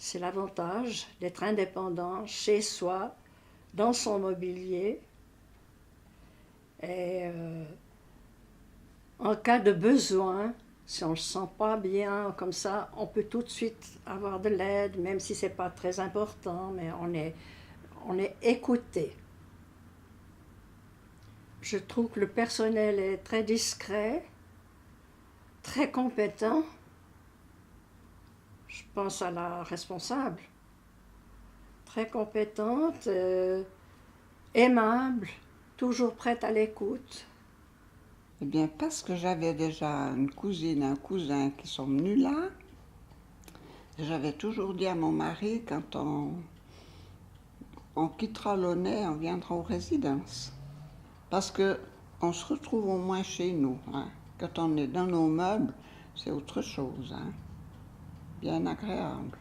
C'est l'avantage d'être indépendant chez soi, dans son mobilier. Et en cas de besoin, si on ne se sent pas bien comme ça, on peut tout de suite avoir de l'aide, même si ce n'est pas très important, mais on est écouté. Je trouve que le personnel est très discret, très compétent. Je pense à la responsable, très compétente, aimable, toujours prête à l'écoute. Eh bien, parce que j'avais déjà une cousine, un cousin qui sont venus là, j'avais toujours dit à mon mari, quand on quittera l'Aulnay, on viendra aux résidences. Parce que on se retrouve au moins chez nous. Hein. Quand on est dans nos meubles, c'est autre chose. Hein. Bien agréable.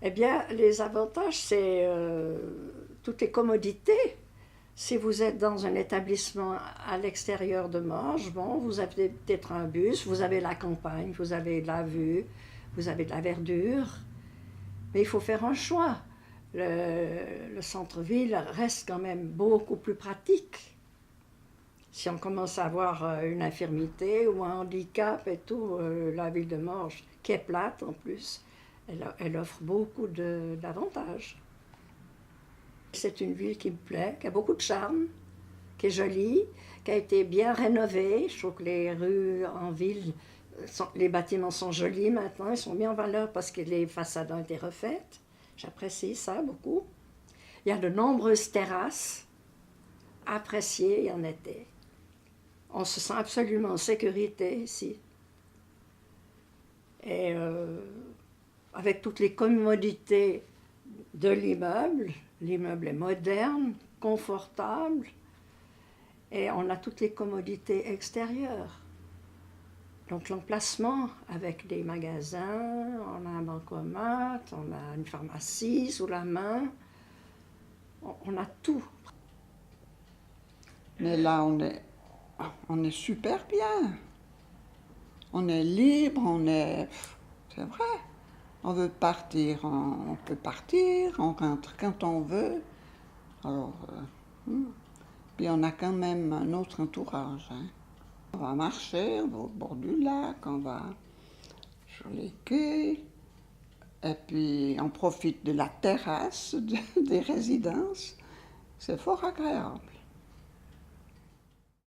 Eh bien, les avantages, c'est toutes les commodités. Si vous êtes dans un établissement à l'extérieur de Morges, bon, vous avez peut-être un bus, vous avez la campagne, vous avez de la vue, vous avez de la verdure. Mais il faut faire un choix. Le centre-ville reste quand même beaucoup plus pratique. Si on commence à avoir une infirmité ou un handicap et tout, la ville de Morges, qui est plate en plus, elle offre beaucoup d'avantages. C'est une ville qui me plaît, qui a beaucoup de charme, qui est jolie, qui a été bien rénovée. Je trouve que les rues en ville, les bâtiments sont jolis maintenant, ils sont mis en valeur parce que les façades ont été refaites. J'apprécie ça beaucoup. Il y a de nombreuses terrasses appréciées en été. On se sent absolument en sécurité ici. Et avec toutes les commodités de l'immeuble est moderne, confortable, et on a toutes les commodités extérieures. Donc l'emplacement avec des magasins, on a un bancomat, on a une pharmacie sous la main, on a tout. Mais là, on est super bien. On est libre, c'est vrai. On veut partir, on peut partir, on rentre quand on veut. Alors, puis on a quand même un autre entourage. Hein. On va marcher, on va au bord du lac, on va sur les quais. Et puis on profite de la terrasse des résidences. C'est fort agréable.